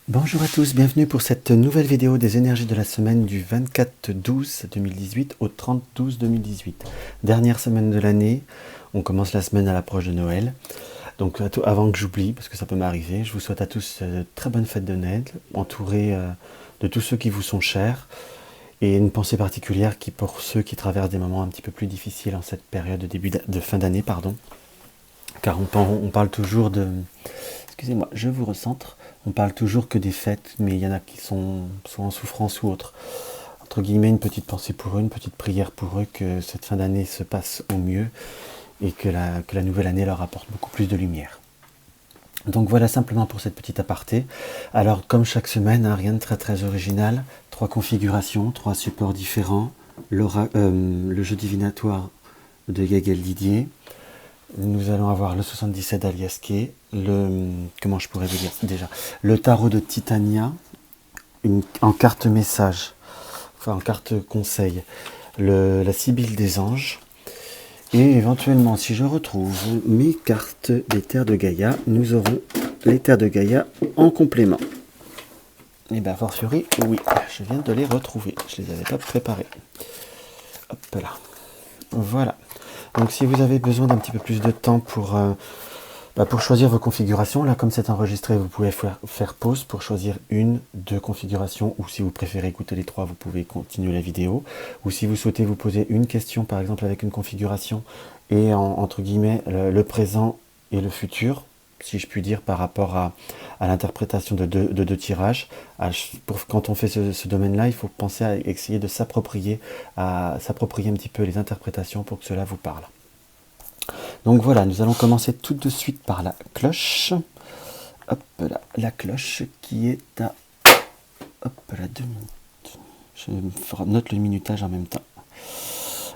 Bonjour à tous, bienvenue pour cette nouvelle vidéo des énergies de la semaine du 24/12/2018 au 30/12/2018. Dernière semaine de l'année, on commence la semaine à l'approche de Noël. Donc avant que j'oublie, parce que ça peut m'arriver, je vous souhaite à tous très bonne fête de Noël, entourés de tous ceux qui vous sont chers, et une pensée particulière pour ceux qui traversent des moments un petit peu plus difficiles en cette période de fin d'année, pardon. Car on parle toujours de... Excusez-moi, je vous recentre. On parle toujours que des fêtes, mais il y en a qui sont soit en souffrance ou autre. Entre guillemets, une petite pensée pour eux, une petite prière pour eux, que cette fin d'année se passe au mieux et que la nouvelle année leur apporte beaucoup plus de lumière. Donc voilà simplement pour cette petite aparté. Alors comme chaque semaine, hein, rien de très très original. 3 configurations, 3 supports différents. Le jeu divinatoire de Yagel Didier. Nous allons avoir le 77 d'Aliaské, comment je pourrais vous dire déjà, le tarot de Titania, en carte message, enfin en carte conseil, la Sibylle des anges, et éventuellement, si je retrouve mes cartes des terres de Gaïa, nous aurons les terres de Gaïa en complément. Et bien, a fortiori, oui, je viens de les retrouver, je les avais pas préparées. Hop là, voilà. Donc si vous avez besoin d'un petit peu plus de temps pour choisir vos configurations, là comme c'est enregistré, vous pouvez faire pause pour choisir une, deux configurations, ou si vous préférez écouter les trois, vous pouvez continuer la vidéo. Ou si vous souhaitez vous poser une question, par exemple avec une configuration, et entre guillemets le présent et le futur, si je puis dire, par rapport à l'interprétation de deux tirages. Quand on fait ce domaine-là, il faut penser à essayer de s'approprier un petit peu les interprétations pour que cela vous parle. Donc voilà, nous allons commencer tout de suite par la cloche. Hop là, la cloche qui est à... Hop là, 2 minutes. Je note le minutage en même temps.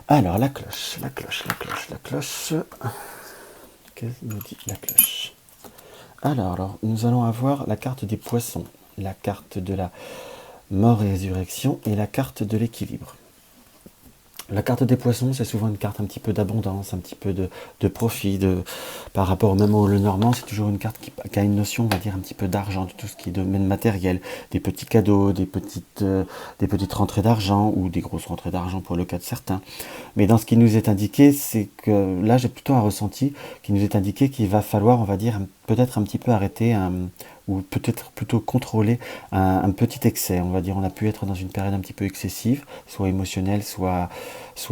Alors, la cloche. Qu'est-ce que nous dit la cloche? Alors, nous allons avoir la carte des poissons, la carte de la mort et résurrection et la carte de l'équilibre. La carte des poissons, c'est souvent une carte un petit peu d'abondance, un petit peu de profit. Par rapport même au Lenormand, c'est toujours une carte qui a une notion, on va dire, un petit peu d'argent, de tout ce qui est domaine matériel, des petits cadeaux, des petites rentrées d'argent ou des grosses rentrées d'argent pour le cas de certains. Mais dans ce qui nous est indiqué, c'est que là, j'ai plutôt un ressenti qui nous est indiqué qu'il va falloir, on va dire, peut-être un petit peu arrêter ou peut-être plutôt contrôler un petit excès. On va dire, on a pu être dans une période un petit peu excessive, soit émotionnelle, soit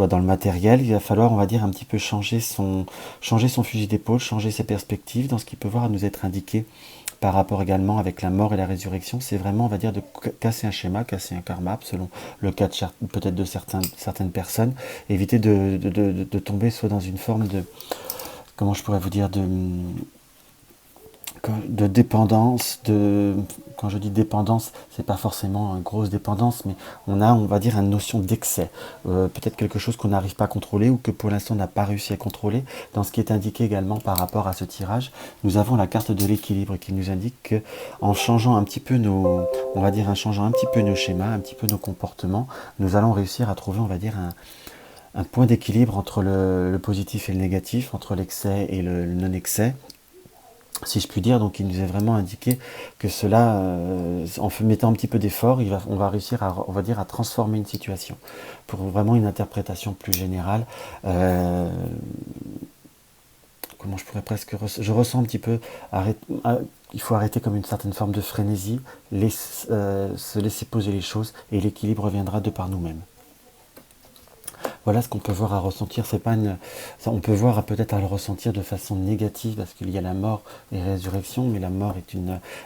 dans le matériel. Il va falloir, on va dire, un petit peu changer son fusil d'épaule, changer ses perspectives dans ce qui peut voir nous être indiqué par rapport également avec la mort et la résurrection. C'est vraiment, on va dire, de casser un schéma, casser un karma, selon le cas peut-être de certaines personnes. Éviter de tomber soit dans une forme de, comment je pourrais vous dire, de dépendance, quand je dis dépendance, c'est pas forcément une grosse dépendance, mais on va dire, une notion d'excès. Peut-être quelque chose qu'on n'arrive pas à contrôler ou que pour l'instant on n'a pas réussi à contrôler. Dans ce qui est indiqué également par rapport à ce tirage, nous avons la carte de l'équilibre qui nous indique que en changeant un petit peu changeant un petit peu nos schémas, un petit peu nos comportements, nous allons réussir à trouver, on va dire, un point d'équilibre entre le positif et le négatif, entre l'excès et le non-excès, si je puis dire. Donc il nous est vraiment indiqué que cela, en mettant un petit peu d'effort, on va réussir à transformer une situation pour vraiment une interprétation plus générale. Comment je pourrais presque... Je ressens un petit peu... il faut arrêter comme une certaine forme de frénésie, se laisser poser les choses, et l'équilibre viendra de par nous-mêmes. Voilà ce qu'on peut voir à ressentir. C'est pas on peut voir peut-être à le ressentir de façon négative parce qu'il y a la mort et la résurrection, mais la mort est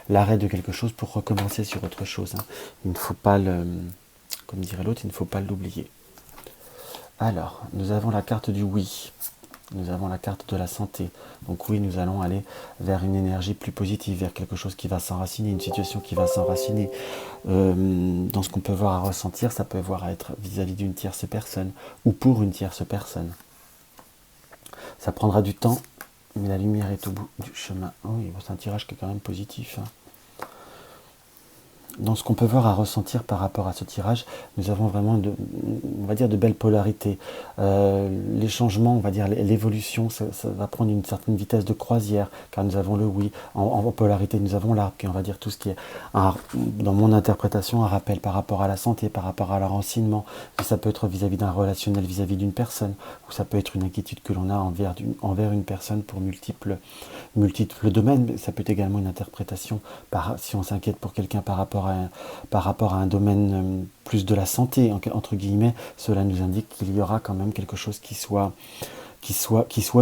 l'arrêt de quelque chose pour recommencer sur autre chose. Hein. Il ne faut pas comme dirait l'autre, il ne faut pas l'oublier. Alors, nous avons la carte du oui. Nous avons la carte de la santé. Donc oui, nous allons aller vers une énergie plus positive, vers quelque chose qui va s'enraciner, une situation qui va s'enraciner. Dans ce qu'on peut voir à ressentir, ça peut voir à être vis-à-vis d'une tierce personne ou pour une tierce personne. Ça prendra du temps, mais la lumière est au bout du chemin. Oh oui, c'est un tirage qui est quand même positif. Hein. dans ce qu'on peut voir à ressentir par rapport à ce tirage, nous avons vraiment, on va dire, de belles polarités. Les changements, on va dire, l'évolution, ça va prendre une certaine vitesse de croisière, car nous avons le oui. En polarité, nous avons l'arbre, qui on va dire tout ce qui est, dans mon interprétation, un rappel par rapport à la santé, par rapport à leur enseignement. Ça peut être vis-à-vis d'un relationnel, vis-à-vis d'une personne, ou ça peut être une inquiétude que l'on a envers une personne pour multiples domaines. Ça peut être également une interprétation, si on s'inquiète pour quelqu'un par rapport à un domaine plus de la santé, entre guillemets, cela nous indique qu'il y aura quand même quelque chose qui soit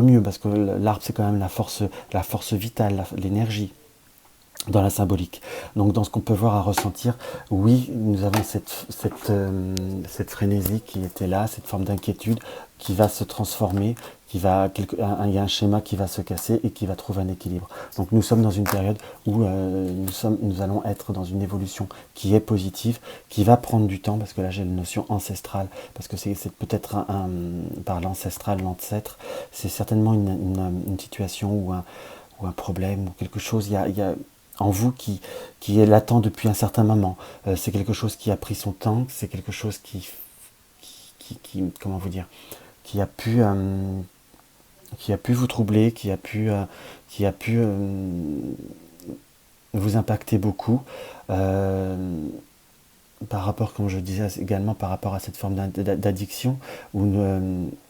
mieux, parce que l'arbre, c'est quand même la force vitale, l'énergie dans la symbolique. Donc dans ce qu'on peut voir à ressentir, oui, nous avons cette frénésie qui était là, cette forme d'inquiétude qui va se transformer, il y a un schéma qui va se casser et qui va trouver un équilibre. Donc nous sommes dans une période où nous allons être dans une évolution qui est positive, qui va prendre du temps, parce que là j'ai une notion ancestrale, parce que c'est peut-être par l'ancestral, l'ancêtre, c'est certainement une situation ou un problème ou quelque chose, il y a en vous qui est latent depuis un certain moment. C'est quelque chose qui a pris son temps, c'est quelque chose qui comment vous dire, qui a pu vous troubler, qui a pu vous impacter beaucoup, par rapport, comme je disais également, par rapport à cette forme d'addiction, ou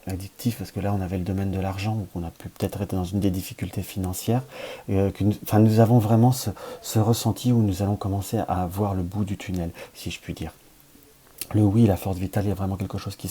addictif, parce que là on avait le domaine de l'argent, où on a pu peut-être être dans une des difficultés financières, nous avons vraiment ce ressenti où nous allons commencer à voir le bout du tunnel, si je puis dire. Le oui, la force vitale, il y a vraiment quelque chose qui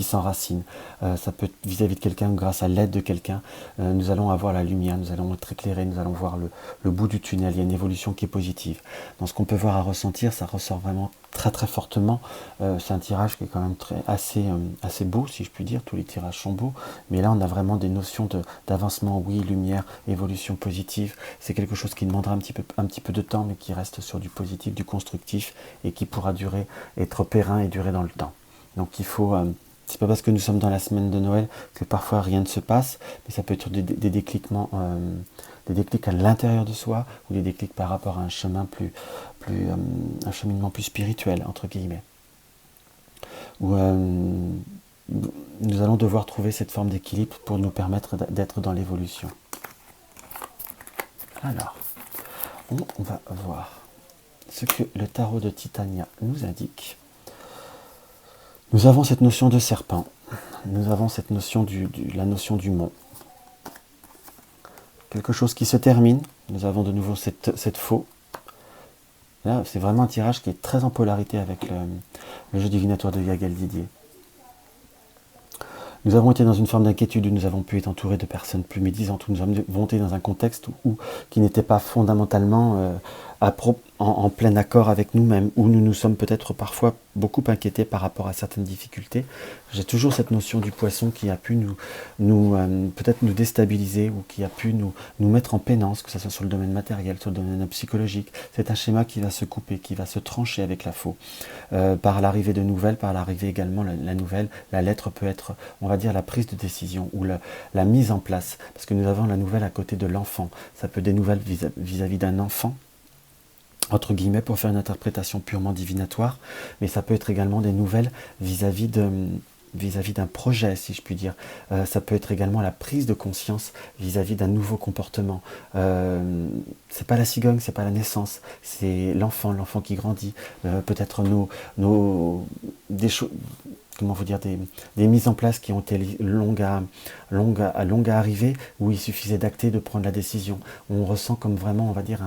s'enracine. Ça peut être vis-à-vis de quelqu'un, grâce à l'aide de quelqu'un. Nous allons avoir la lumière, nous allons être éclairés, nous allons voir le bout du tunnel. Il y a une évolution qui est positive. Dans ce qu'on peut voir à ressentir, ça ressort vraiment très très fortement. C'est un tirage qui est quand même assez beau, si je puis dire. Tous les tirages sont beaux. Mais là, on a vraiment des notions d'avancement, oui, lumière, évolution positive. C'est quelque chose qui demandera un petit peu de temps, mais qui reste sur du positif, du constructif, et qui pourra durer, être périn et durer dans le temps. Donc il faut, c'est pas parce que nous sommes dans la semaine de Noël que parfois rien ne se passe, mais ça peut être des déclics à l'intérieur de soi, ou des déclics par rapport à un chemin un cheminement plus spirituel, entre guillemets, où nous allons devoir trouver cette forme d'équilibre pour nous permettre d'être dans l'évolution. Alors, on va voir ce que le tarot de Titania nous indique. Nous avons cette notion de serpent, nous avons cette notion la notion du mont. Quelque chose qui se termine, nous avons de nouveau cette faux. Là, c'est vraiment un tirage qui est très en polarité avec le jeu divinatoire de Yagal Didier. Nous avons été dans une forme d'inquiétude où nous avons pu être entourés de personnes plus médisantes, où nous avons été dans un contexte qui n'était pas fondamentalement en plein accord avec nous-mêmes, où nous nous sommes peut-être parfois beaucoup inquiétés par rapport à certaines difficultés. J'ai toujours cette notion du poisson qui a pu peut-être nous déstabiliser, ou qui a pu nous mettre en pénance, que ce soit sur le domaine matériel, sur le domaine psychologique. C'est un schéma qui va se couper, qui va se trancher avec la faux. Par l'arrivée de nouvelles, par l'arrivée également, la nouvelle, la lettre peut être, on va dire, la prise de décision, ou la mise en place, parce que nous avons la nouvelle à côté de l'enfant. Ça peut être des nouvelles vis-à-vis d'un enfant, entre guillemets, pour faire une interprétation purement divinatoire, mais ça peut être également des nouvelles vis-à-vis d'un projet, si je puis dire. Ça peut être également la prise de conscience vis-à-vis d'un nouveau comportement. C'est pas la cigogne, c'est pas la naissance, c'est l'enfant qui grandit. Peut-être des choses, comment vous dire, des mises en place qui ont été longues à arriver, où il suffisait d'acter, de prendre la décision. On ressent comme vraiment, on va dire,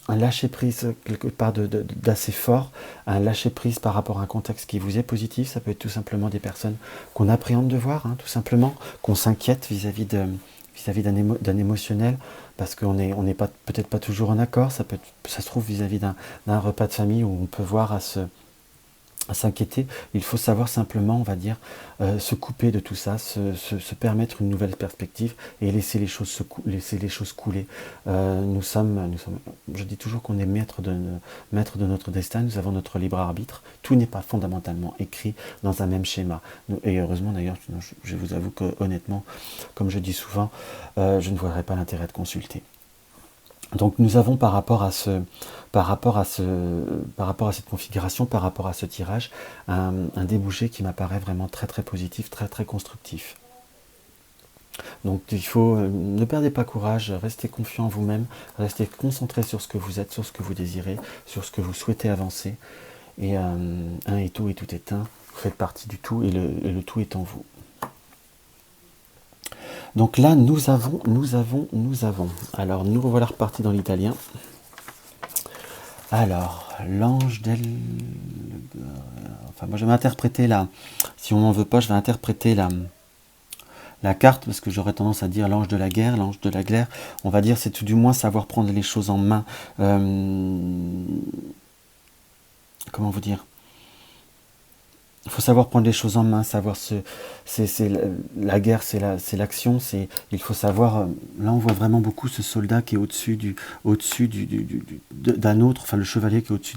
un lâcher-prise quelque part d'assez fort, un lâcher-prise par rapport à un contexte qui vous est positif. Ça peut être tout simplement des personnes qu'on appréhende de voir, tout simplement, qu'on s'inquiète vis-à-vis d'un émotionnel, parce qu'on n'est peut-être pas toujours en accord. Ça se trouve vis-à-vis d'un repas de famille où on peut voir à s'inquiéter. Il faut savoir simplement, on va dire, se couper de tout ça, se permettre une nouvelle perspective et laisser les choses couler. Nous sommes, je dis toujours qu'on est maître de notre destin. Nous avons notre libre arbitre. Tout n'est pas fondamentalement écrit dans un même schéma. Et heureusement d'ailleurs, je vous avoue que honnêtement, comme je dis souvent, je ne voudrais pas l'intérêt de consulter. Donc nous avons par rapport à cette configuration, par rapport à ce tirage, un débouché qui m'apparaît vraiment très très positif, très très constructif. Donc il faut, ne perdez pas courage, restez confiant en vous-même, restez concentré sur ce que vous êtes, sur ce que vous désirez, sur ce que vous souhaitez avancer. Et un est tout et tout est un, vous faites partie du tout et le tout est en vous. Donc là, nous avons. Alors, nous revoilà repartis dans l'italien. Alors, l'ange d'El... Enfin, moi, je vais interpréter la... Si on n'en veut pas, je vais interpréter la carte, parce que j'aurais tendance à dire l'ange de la guerre, l'ange de la glaire. On va dire, c'est tout du moins savoir prendre les choses en main. Comment vous dire ? Il faut savoir prendre les choses en main, savoir la guerre, c'est l'action, il faut savoir. Là, on voit vraiment beaucoup ce soldat qui est au-dessus d'un autre, enfin le chevalier qui est au-dessus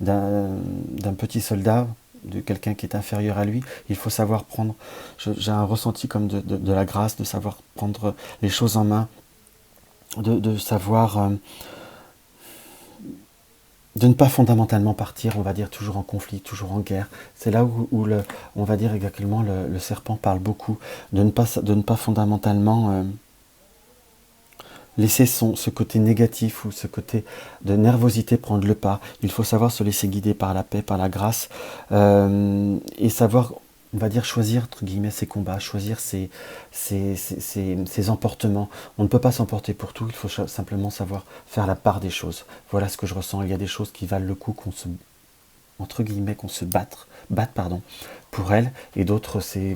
d'un petit soldat, de quelqu'un qui est inférieur à lui. Il faut savoir prendre. J'ai un ressenti comme de la grâce, de savoir prendre les choses en main, de savoir. De ne pas fondamentalement partir, on va dire, toujours en conflit, toujours en guerre. C'est là où on va dire exactement, le serpent parle beaucoup, de ne pas fondamentalement laisser ce côté négatif ou ce côté de nervosité prendre le pas. Il faut savoir se laisser guider par la paix, par la grâce, et savoir, on va dire, choisir, entre guillemets, ses combats, choisir ses emportements. On ne peut pas s'emporter pour tout, il faut simplement savoir faire la part des choses. Voilà ce que je ressens. Il y a des choses qui valent le coup qu'on se, entre guillemets, qu'on se batte, pour elles, et d'autres, c'est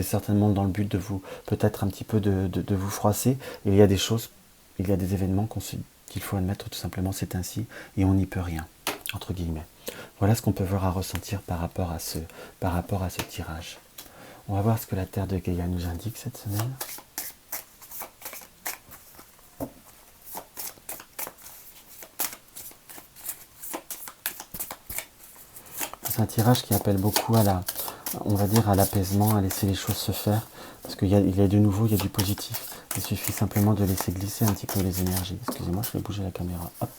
certainement dans le but de vous, peut-être un petit peu de vous froisser. Et il y a des choses, il y a des événements qu'il faut admettre, tout simplement, c'est ainsi, et on n'y peut rien, entre guillemets. Voilà ce qu'on peut voir à ressentir par rapport à ce tirage. On va voir ce que la Terre de Gaïa nous indique cette semaine. C'est un tirage qui appelle beaucoup on va dire, à l'apaisement, à laisser les choses se faire, parce qu'il y a de nouveau, il y a du positif. Il suffit simplement de laisser glisser un petit peu les énergies. Excusez-moi, je vais bouger la caméra. Hop,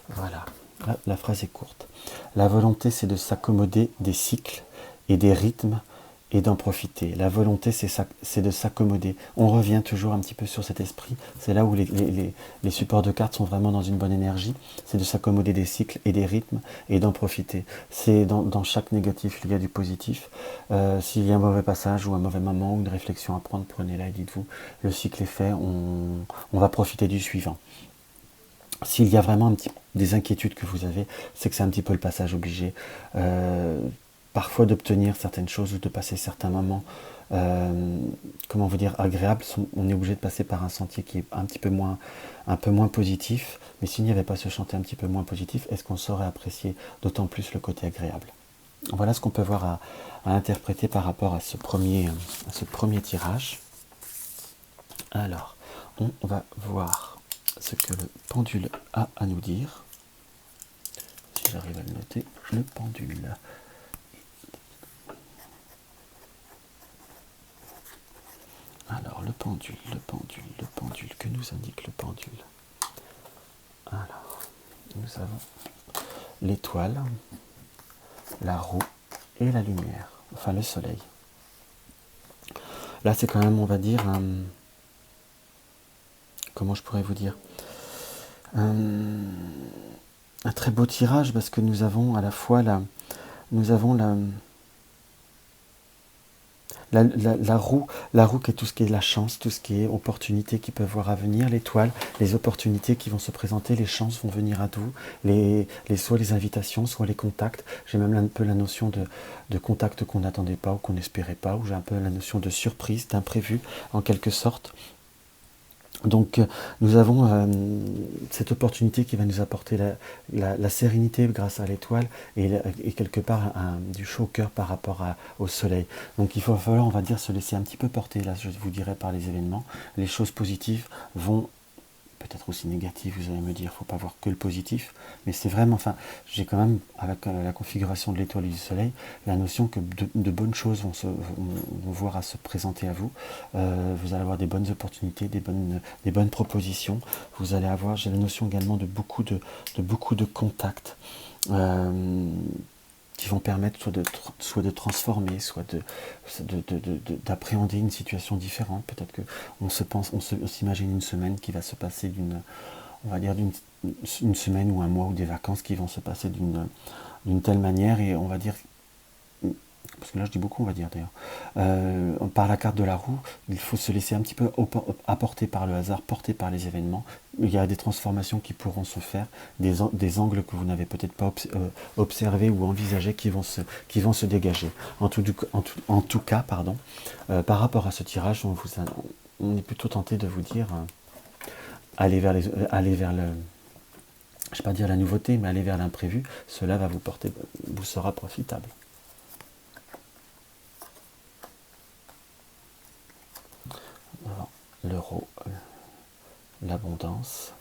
voilà. Là, la phrase est courte. La volonté, c'est de s'accommoder des cycles et des rythmes et d'en profiter. La volonté, c'est de s'accommoder. On revient toujours un petit peu sur cet esprit. C'est là où les supports de cartes sont vraiment dans une bonne énergie. C'est de s'accommoder des cycles et des rythmes et d'en profiter. C'est dans chaque négatif, il y a du positif. S'il y a un mauvais passage ou un mauvais moment ou une réflexion à prendre, prenez-la et dites-vous, le cycle est fait, on va profiter du suivant. S'il y a vraiment des inquiétudes que vous avez, c'est que c'est un petit peu le passage obligé. Parfois d'obtenir certaines choses ou de passer certains moments, comment vous dire, agréables, on est obligé de passer par un sentier qui est un peu moins positif. Mais s'il n'y avait pas ce chantier un petit peu moins positif, est-ce qu'on saurait apprécier d'autant plus le côté agréable? Voilà ce qu'on peut voir à interpréter par rapport à ce premier tirage. Alors, on va voir ce que le pendule a à nous dire. Si j'arrive à le noter, le pendule. Alors, le pendule, que nous indique le pendule? Alors, nous avons l'étoile, la roue et la lumière, enfin le soleil. Là, c'est quand même, on va dire, comment je pourrais vous dire, un très beau tirage, parce que nous avons à la fois la roue qui est tout ce qui est la chance, tout ce qui est opportunités qui peuvent voir à venir, l'étoile, les opportunités qui vont se présenter, les chances vont venir à vous, soit les invitations, soit les contacts. J'ai même un peu la notion de contacts qu'on n'attendait pas ou qu'on n'espérait pas, ou j'ai un peu la notion de surprise, d'imprévu en quelque sorte. Donc nous avons cette opportunité qui va nous apporter la sérénité grâce à l'étoile et quelque part du chaud au cœur par rapport au soleil. Donc il va falloir, on va dire, se laisser un petit peu porter, là je vous dirais, par les événements. Les choses positives vont peut-être aussi négatif, vous allez me dire, il ne faut pas voir que le positif, mais c'est vraiment, enfin, j'ai quand même, avec la configuration de l'étoile et du soleil, la notion que de bonnes choses vont voir à se présenter à vous. Vous allez avoir des bonnes opportunités, des bonnes propositions. Vous allez avoir, j'ai la notion également de beaucoup de contacts. Qui vont permettre soit de transformer, soit d'appréhender une situation différente. Peut-être qu'on s'imagine une semaine qui va se passer on va dire une semaine ou un mois ou des vacances qui vont se passer d'une telle manière, et on va dire, parce que là je dis beaucoup on va dire d'ailleurs, par la carte de la roue, il faut se laisser un petit peu apporter par le hasard, porter par les événements. Il y a des transformations qui pourront se faire, des angles que vous n'avez peut-être pas observés ou envisagés qui vont se dégager. En tout cas, pardon, par rapport à ce tirage, on est plutôt tenté de vous dire, aller vers le, je ne vais pas dire la nouveauté, mais aller vers l'imprévu, cela vous sera profitable. Alors, l'euro, l'abondance,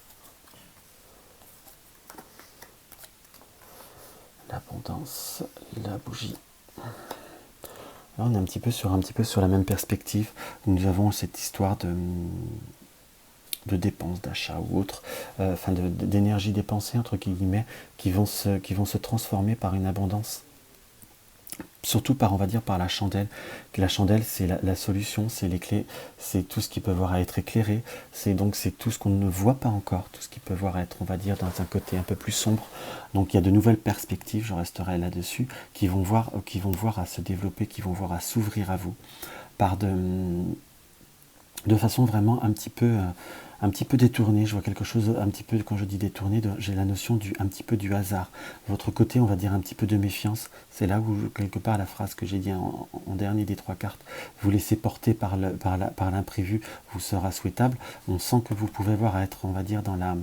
la bougie. Là, on est un petit peu sur la même perspective. Nous avons cette histoire de dépenses, d'achat ou autre, d'énergie dépensée entre guillemets, qui vont se transformer par une abondance. Surtout par, on va dire, par la chandelle. La chandelle, c'est la solution, c'est les clés, c'est tout ce qui peut voir à être éclairé, c'est tout ce qu'on ne voit pas encore, tout ce qui peut voir à être, on va dire, dans un côté un peu plus sombre. Donc il y a de nouvelles perspectives, je resterai là-dessus, qui vont voir à se développer, qui vont voir à s'ouvrir à vous, par de façon vraiment un petit peu détournée. Je vois quelque chose un petit peu, quand je dis détourné, j'ai la notion un petit peu du hasard. Votre côté, on va dire un petit peu de méfiance. C'est là où, quelque part, la phrase que j'ai dit en dernier des 3 cartes, vous laissez porter par l'imprévu, vous sera souhaitable. On sent que vous pouvez voir à être, on va dire, dans la...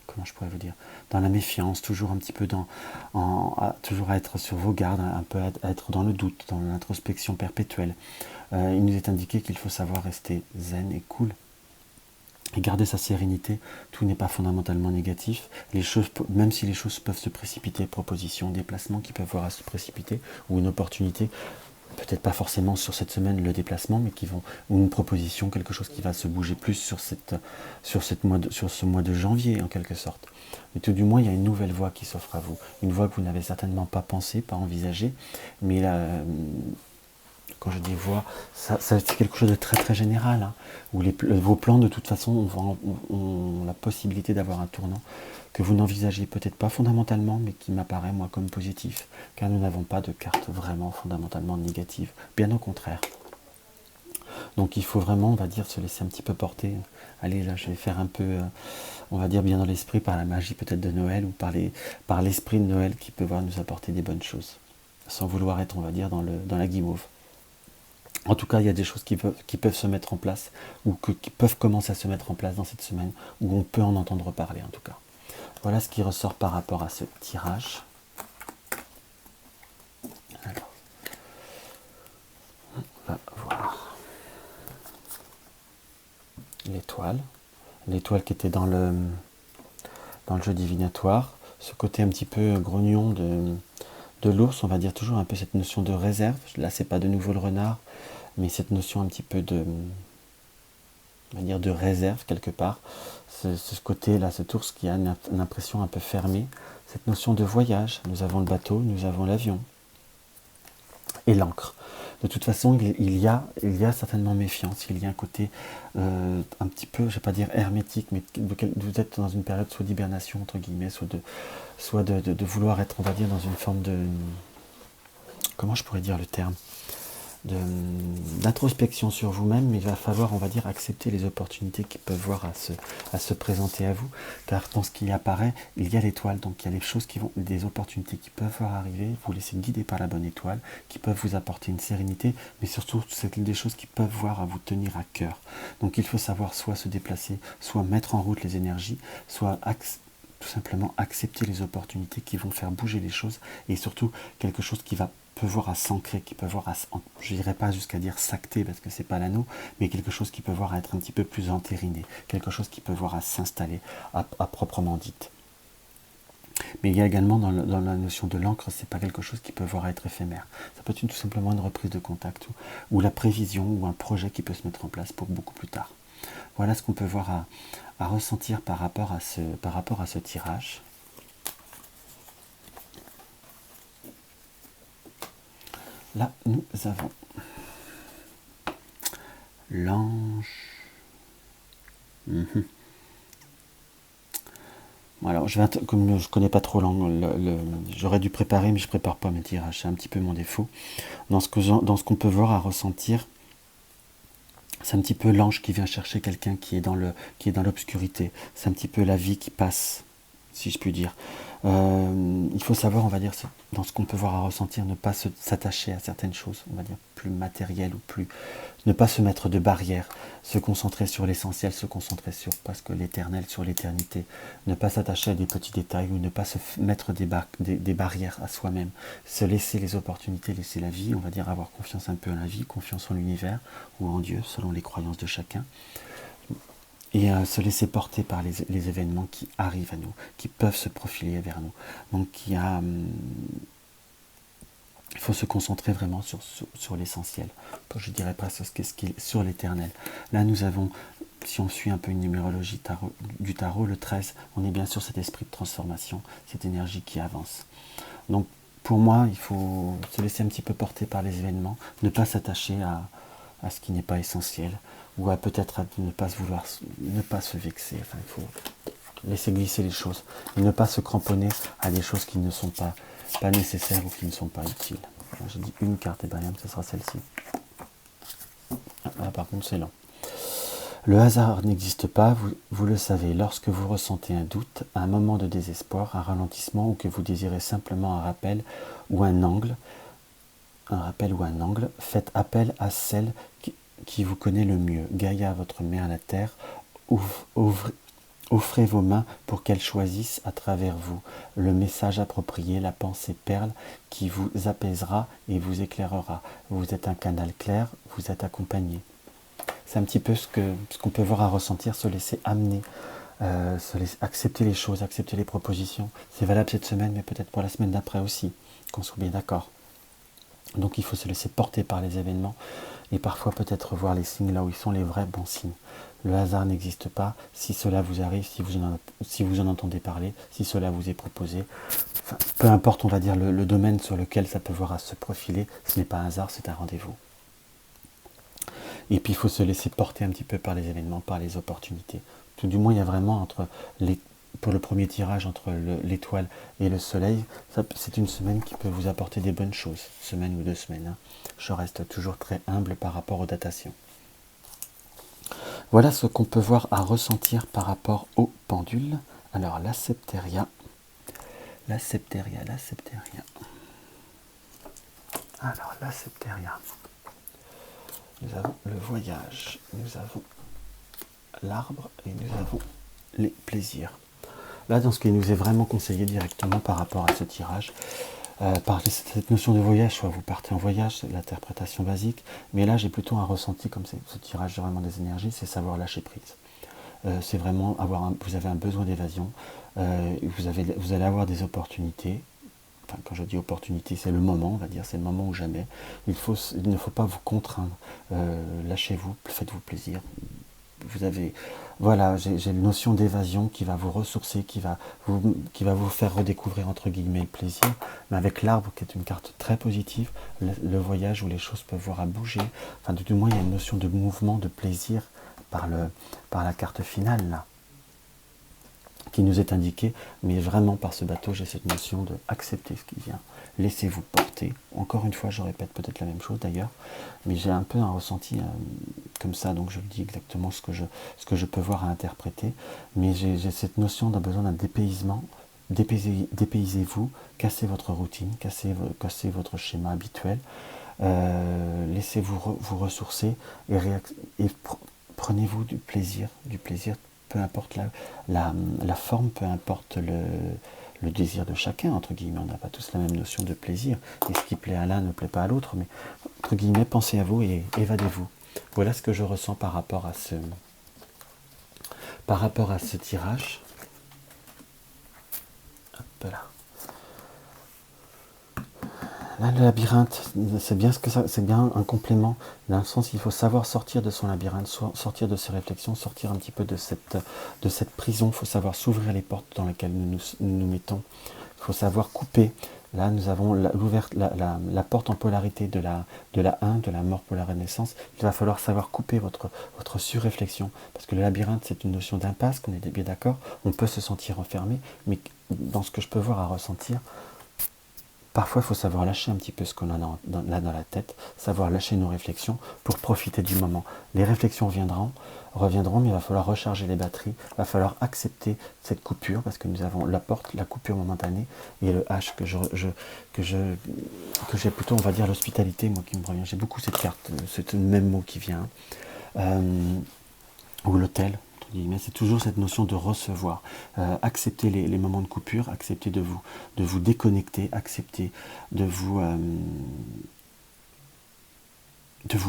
Comment je pourrais vous dire, dans la méfiance, toujours un petit peu toujours à être sur vos gardes, un peu à être dans le doute, dans l'introspection perpétuelle. Il nous est indiqué qu'il faut savoir rester zen et cool et garder sa sérénité. Tout n'est pas fondamentalement négatif. Même si les choses peuvent se précipiter, propositions, déplacements qui peuvent voir à se précipiter, ou une opportunité, peut-être pas forcément sur cette semaine le déplacement, mais ou une proposition, quelque chose qui va se bouger plus sur ce mois de janvier en quelque sorte. Mais tout du moins, il y a une nouvelle voie qui s'offre à vous, une voie que vous n'avez certainement pas pensé, pas envisagé, mais là, quand je dis voie, c'est quelque chose de très très général, hein, où vos plans de toute façon ont la possibilité d'avoir un tournant que vous n'envisagez peut-être pas fondamentalement, mais qui m'apparaît moi comme positif, car nous n'avons pas de carte vraiment fondamentalement négative, bien au contraire. Donc il faut vraiment, on va dire, se laisser un petit peu porter. Allez, là je vais faire un peu, on va dire bien dans l'esprit, par la magie peut-être de Noël, ou par l'esprit de Noël qui peut nous apporter des bonnes choses, sans vouloir être, on va dire, dans la guimauve. En tout cas, il y a des choses qui peuvent se mettre en place, ou qui peuvent commencer à se mettre en place dans cette semaine, où on peut en entendre parler en tout cas. Voilà ce qui ressort par rapport à ce tirage. Alors, on va voir l'étoile qui était dans le jeu divinatoire, ce côté un petit peu grognon de l'ours, on va dire toujours un peu cette notion de réserve. Là, c'est pas de nouveau le renard, mais cette notion un petit peu on va dire de réserve quelque part. Ce côté-là, cet ours qui a une impression un peu fermée. Cette notion de voyage. Nous avons le bateau, nous avons l'avion et l'ancre. De toute façon, il y a certainement méfiance. Il y a un côté un petit peu, je ne vais pas dire hermétique, mais vous êtes dans une période soit d'hibernation entre guillemets, soit de vouloir être, on va dire, dans une forme de, comment je pourrais dire le terme, d'introspection sur vous-même, mais il va falloir, on va dire, accepter les opportunités qui peuvent voir à se présenter à vous, car dans ce qui apparaît, il y a l'étoile, donc il y a des opportunités qui peuvent voir arriver, vous laissez guider par la bonne étoile, qui peuvent vous apporter une sérénité, mais surtout, c'est des choses qui peuvent voir à vous tenir à cœur. Donc il faut savoir soit se déplacer, soit mettre en route les énergies, soit tout simplement accepter les opportunités qui vont faire bouger les choses, et surtout quelque chose qui va peut voir à s'ancrer, qui peut voir à, je dirais pas jusqu'à dire s'acter parce que c'est pas l'anneau, mais quelque chose qui peut voir à être un petit peu plus entériné, quelque chose qui peut voir à s'installer à proprement dite. Mais il y a également dans la notion de l'encre, c'est pas quelque chose qui peut voir à être éphémère. Ça peut être tout simplement une reprise de contact ou la prévision ou un projet qui peut se mettre en place pour beaucoup plus tard. Voilà ce qu'on peut voir à ressentir par rapport à ce tirage. Là, nous avons l'ange. Alors, comme je ne connais pas trop l'angle, j'aurais dû préparer, mais je ne prépare pas mes tirages. C'est un petit peu mon défaut. Dans ce qu'on peut voir à ressentir, c'est un petit peu l'ange qui vient chercher quelqu'un qui est dans l'obscurité. C'est un petit peu la vie qui passe, si je puis dire. Il faut savoir, on va dire, dans ce qu'on peut voir à ressentir, ne pas s'attacher à certaines choses, on va dire, plus matérielles ou plus... Ne pas se mettre de barrières, se concentrer sur l'essentiel, se concentrer sur presque l'éternel, sur l'éternité. Ne pas s'attacher à des petits détails ou ne pas se mettre des barrières à soi-même. Se laisser les opportunités, laisser la vie, on va dire avoir confiance un peu en la vie, confiance en l'univers ou en Dieu, selon les croyances de chacun. Et se laisser porter par les événements qui arrivent à nous, qui peuvent se profiler vers nous. Donc il faut se concentrer vraiment sur l'essentiel. Je dirais presque sur l'éternel. Là, nous avons, si on suit un peu une numérologie du tarot, le 13, on est bien sûr cet esprit de transformation, cette énergie qui avance. Donc, pour moi, il faut se laisser un petit peu porter par les événements, ne pas s'attacher à ce qui n'est pas essentiel, ou à peut-être ne pas se vexer. Enfin, il faut laisser glisser les choses, et ne pas se cramponner à des choses qui ne sont pas nécessaires ou qui ne sont pas utiles. J'ai dit une carte, et bien ce sera celle-ci. Là, par contre, c'est lent. Le hasard n'existe pas, vous le savez, lorsque vous ressentez un doute, un moment de désespoir, un ralentissement ou que vous désirez simplement un rappel ou un angle, faites appel à celle qui vous connaît le mieux. Gaïa, votre mère, la terre, offrez vos mains pour qu'elle choisisse à travers vous le message approprié, la pensée perle qui vous apaisera et vous éclairera. Vous êtes un canal clair, vous êtes accompagné. C'est un petit peu ce qu'on peut voir à ressentir, se laisser amener, accepter les choses, accepter les propositions. C'est valable cette semaine, mais peut-être pour la semaine d'après aussi, qu'on soit bien d'accord. Donc il faut se laisser porter par les événements et parfois peut-être voir les signes là où ils sont les vrais bons signes. Le hasard n'existe pas. Si cela vous arrive, si vous en entendez parler, si cela vous est proposé, enfin, peu importe, on va dire, le domaine sur lequel ça peut voir à se profiler, ce n'est pas un hasard, c'est un rendez-vous. Et puis il faut se laisser porter un petit peu par les événements, par les opportunités. Tout du moins, il y a vraiment pour le premier tirage entre l'étoile et le soleil, c'est une semaine qui peut vous apporter des bonnes choses, semaine ou 2 semaines. Hein. Je reste toujours très humble par rapport aux datations. Voilà ce qu'on peut voir à ressentir par rapport au pendule. Alors la septéria. Alors la septéria. Nous avons le voyage, nous avons l'arbre et nous avons les plaisirs. Là, dans ce qui nous est vraiment conseillé directement par rapport à ce tirage, par cette notion de voyage, soit vous partez en voyage, c'est l'interprétation basique, mais là j'ai plutôt un ressenti comme ce tirage vraiment des énergies, c'est savoir lâcher prise. C'est vraiment vous avez un besoin d'évasion, vous allez avoir des opportunités. Enfin, quand je dis opportunité, c'est le moment, on va dire, c'est le moment ou jamais. Il ne faut pas vous contraindre. Lâchez-vous, faites-vous plaisir. Voilà, j'ai une notion d'évasion qui va vous ressourcer, qui va vous faire redécouvrir entre guillemets le plaisir. Mais avec l'arbre, qui est une carte très positive, le voyage où les choses peuvent voir à bouger. Enfin, du moins, il y a une notion de mouvement, de plaisir par la carte finale là, qui nous est indiqué, mais vraiment par ce bateau, j'ai cette notion de accepter ce qui vient, laissez-vous porter. Encore une fois, je répète peut-être la même chose d'ailleurs, mais j'ai un peu un ressenti comme ça, donc je le dis exactement ce que je peux voir à interpréter, mais j'ai cette notion d'un besoin d'un dépaysement. Dépaysez-vous, cassez votre routine, cassez votre schéma habituel, laissez-vous vous ressourcer et prenez-vous du plaisir, peu importe la forme, peu importe le désir de chacun, entre guillemets. On n'a pas tous la même notion de plaisir. Et ce qui plaît à l'un ne plaît pas à l'autre. Mais, entre guillemets, pensez à vous et évadez-vous. Voilà ce que je ressens par rapport à ce tirage. Hop là. Là, le labyrinthe, c'est bien un complément, dans le sens qu'il faut savoir sortir de son labyrinthe, sortir de ses réflexions, sortir un petit peu de cette prison. Il faut savoir s'ouvrir les portes dans lesquelles nous mettons. Il faut savoir couper. Là, nous avons la porte en polarité de la 1, de la mort pour la renaissance. Il va falloir savoir couper votre surréflexion. Parce que le labyrinthe, c'est une notion d'impasse, qu'on est bien d'accord. On peut se sentir enfermé, mais dans ce que je peux voir à ressentir, parfois, il faut savoir lâcher un petit peu ce qu'on a dans la tête, savoir lâcher nos réflexions pour profiter du moment. Les réflexions reviendront, mais il va falloir recharger les batteries, il va falloir accepter cette coupure, parce que nous avons la coupure momentanée, et le H que j'ai plutôt, on va dire, l'hospitalité, moi qui me revient. J'ai beaucoup cette carte, ce même mot qui vient, ou l'hôtel. Mais c'est toujours cette notion de recevoir, accepter les moments de coupure, accepter de vous déconnecter, accepter de vous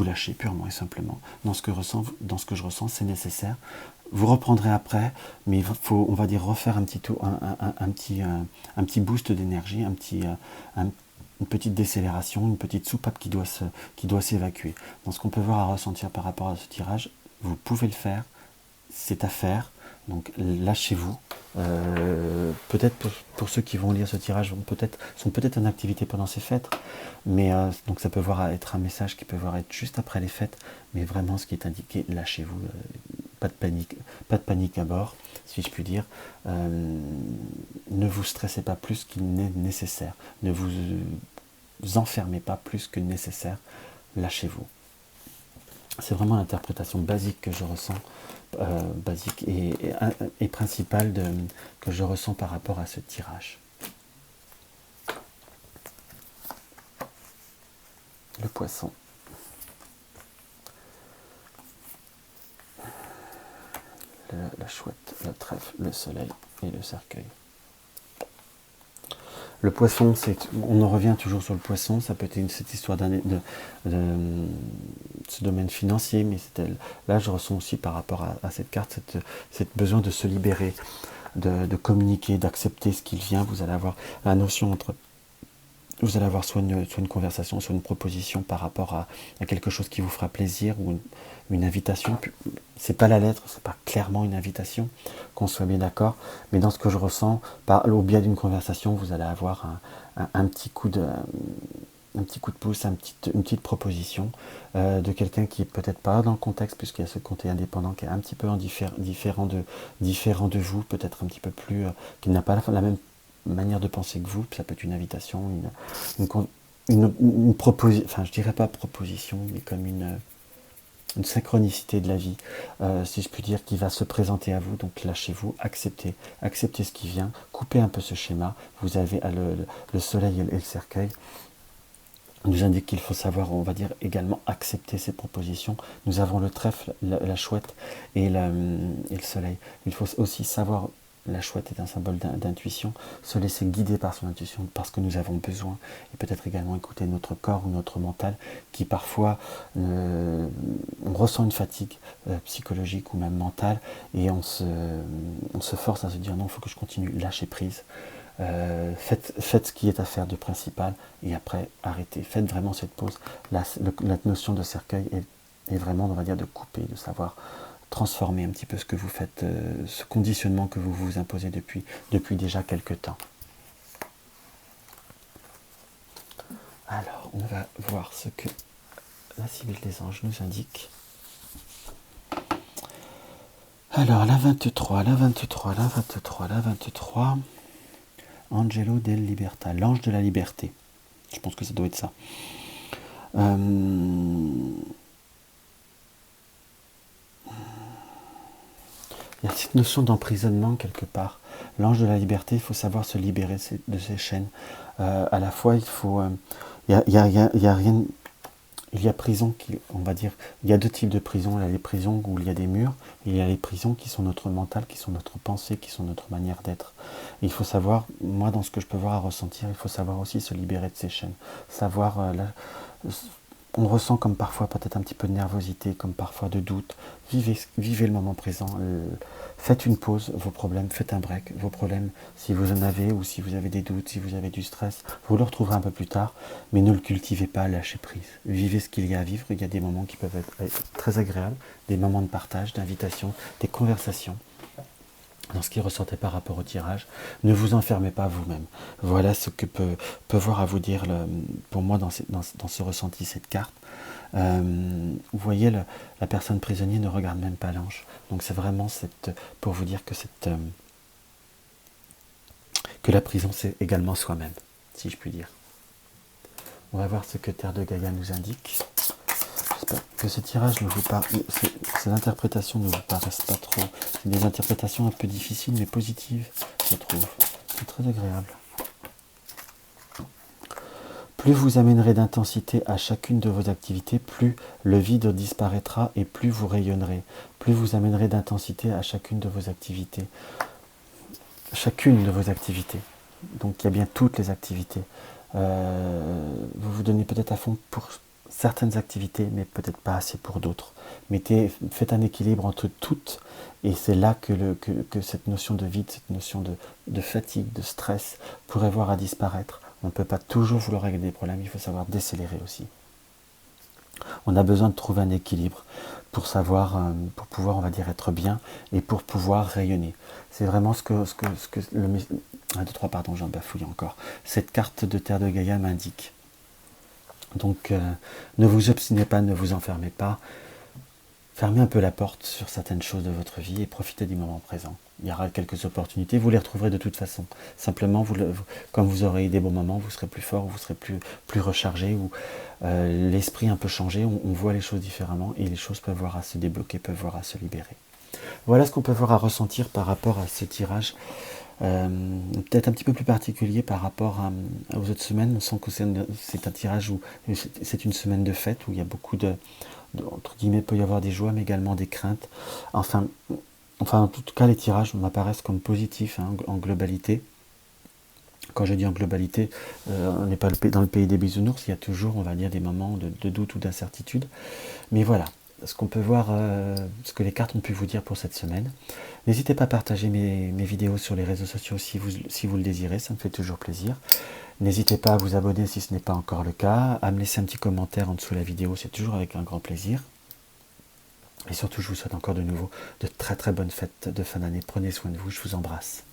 lâcher purement et simplement. Dans ce que je ressens, c'est nécessaire. Vous reprendrez après, mais il faut, on va dire, refaire un petit boost d'énergie, une petite décélération, une petite soupape qui doit s'évacuer. Dans ce qu'on peut voir à ressentir par rapport à ce tirage, vous pouvez le faire. C'est à faire, donc lâchez-vous. Peut-être pour ceux qui vont lire ce tirage sont peut-être en activité pendant ces fêtes, mais donc ça peut être un message qui peut être juste après les fêtes, mais vraiment ce qui est indiqué, lâchez-vous, pas de panique à bord, si je puis dire. Ne vous stressez pas plus qu'il n'est nécessaire, ne vous enfermez pas plus que nécessaire, lâchez-vous. C'est vraiment l'interprétation basique que je ressens, basique et principale que je ressens par rapport à ce tirage. Le poisson. La chouette, le trèfle, le soleil et le cercueil. Le poisson, on en revient toujours sur le poisson, ça peut être cette histoire de ce domaine financier, mais là je ressens aussi par rapport à cette carte, cette besoin de se libérer, de communiquer, d'accepter ce qu'il vient. Vous allez avoir la notion vous allez avoir soit une conversation, soit une proposition par rapport à quelque chose qui vous fera plaisir, ou une invitation. C'est pas la lettre, c'est pas clairement une invitation, qu'on soit bien d'accord, mais dans ce que je ressens, au biais d'une conversation, vous allez avoir un petit coup de pouce, une petite proposition de quelqu'un qui est peut-être pas dans le contexte, puisqu'il y a ce côté indépendant qui est un petit peu différent de vous, peut-être un petit peu plus, qui n'a pas la même manière de penser que vous. Ça peut être une invitation, une proposition, enfin je dirais pas proposition, mais comme une synchronicité de la vie, si je puis dire, qui va se présenter à vous. Donc lâchez-vous, acceptez ce qui vient, coupez un peu ce schéma. Vous avez le soleil et le cercueil nous indique qu'il faut savoir, on va dire, également accepter ces propositions. Nous avons le trèfle, la chouette et le soleil. Il faut aussi savoir, la chouette est un symbole d'intuition, se laisser guider par son intuition, parce que nous avons besoin, et peut-être également écouter notre corps ou notre mental, qui parfois, on ressent une fatigue psychologique ou même mentale, et on se force à se dire non, il faut que je continue, lâcher prise. Faites ce qui est à faire de principal, et après arrêtez, faites vraiment cette pause. La notion de cercueil est vraiment, on va dire, de couper, de savoir transformer un petit peu ce que vous faites, ce conditionnement que vous vous imposez depuis déjà quelques temps. Alors, on va voir ce que la Sibylle des Anges nous indique. Alors, la 23, Angelo del Libertà, l'ange de la liberté. Je pense que ça doit être ça. Il y a cette notion d'emprisonnement quelque part. L'ange de la liberté, il faut savoir se libérer de ces chaînes. À la fois, il faut... Il y a rien... il y a prison on va dire, il y a deux types de prisons. Il y a les prisons où il y a des murs, et il y a les prisons qui sont notre mental, qui sont notre pensée, qui sont notre manière d'être. Il faut savoir, moi dans ce que je peux voir à ressentir, il faut savoir aussi se libérer de ces chaînes. Savoir, on ressent comme parfois peut-être un petit peu de nervosité, comme parfois de doute. Vivez le moment présent. Faites une pause, vos problèmes, faites un break. Vos problèmes, si vous en avez, ou si vous avez des doutes, si vous avez du stress, vous le retrouverez un peu plus tard, mais ne le cultivez pas, lâchez prise. Vivez ce qu'il y a à vivre. Il y a des moments qui peuvent être très agréables, des moments de partage, d'invitation, des conversations. Dans ce qui ressortait par rapport au tirage, ne vous enfermez pas vous-même. Voilà ce que peut voir à vous dire, pour moi, dans ce ressenti, cette carte. Vous voyez, la personne prisonnière ne regarde même pas l'ange. Donc c'est vraiment pour vous dire que la prison, c'est également soi-même, si je puis dire. On va voir ce que Terre de Gaïa nous indique. J'espère que ce tirage ne vous parle, ces interprétations ne vous paraissent pas trop. C'est des interprétations un peu difficiles mais positives, je trouve. C'est très agréable. Plus vous amènerez d'intensité à chacune de vos activités, plus le vide disparaîtra et plus vous rayonnerez. Plus vous amènerez d'intensité à chacune de vos activités. Chacune de vos activités. Donc il y a bien toutes les activités. Vous vous donnez peut-être à fond pour certaines activités, mais peut-être pas assez pour d'autres. Faites un équilibre entre toutes, et c'est là que cette notion de vide, cette notion de fatigue, de stress, pourrait voir à disparaître. On ne peut pas toujours vouloir régler des problèmes, il faut savoir décélérer aussi. On a besoin de trouver un équilibre pour pouvoir, on va dire, être bien et pour pouvoir rayonner. C'est vraiment ce que le 1, 2, 3, pardon, j'en bafouille encore. Cette carte de Terre de Gaïa m'indique. Donc, ne vous obstinez pas, ne vous enfermez pas. Fermez un peu la porte sur certaines choses de votre vie et profitez du moment présent. Il y aura quelques opportunités, vous les retrouverez de toute façon. Simplement, quand vous aurez eu des bons moments, vous serez plus fort, vous serez plus rechargé, ou l'esprit un peu changé, on voit les choses différemment et les choses peuvent voir à se débloquer, peuvent voir à se libérer. Voilà ce qu'on peut voir à ressentir par rapport à ce tirage. Peut-être un petit peu plus particulier par rapport aux autres semaines. On sent que c'est un tirage où c'est une semaine de fête, où il y a beaucoup entre guillemets, il peut y avoir des joies, mais également des craintes. Enfin, en tout cas, les tirages m'apparaissent comme positifs, en globalité. Quand je dis en globalité, on n'est pas dans le pays des bisounours, il y a toujours, on va dire, des moments de doute ou d'incertitude. Mais voilà, ce qu'on peut voir, ce que les cartes ont pu vous dire pour cette semaine. N'hésitez pas à partager mes vidéos sur les réseaux sociaux si vous le désirez, ça me fait toujours plaisir. N'hésitez pas à vous abonner si ce n'est pas encore le cas, à me laisser un petit commentaire en dessous de la vidéo, c'est toujours avec un grand plaisir. Et surtout, je vous souhaite encore de nouveau de très très bonnes fêtes de fin d'année. Prenez soin de vous, je vous embrasse.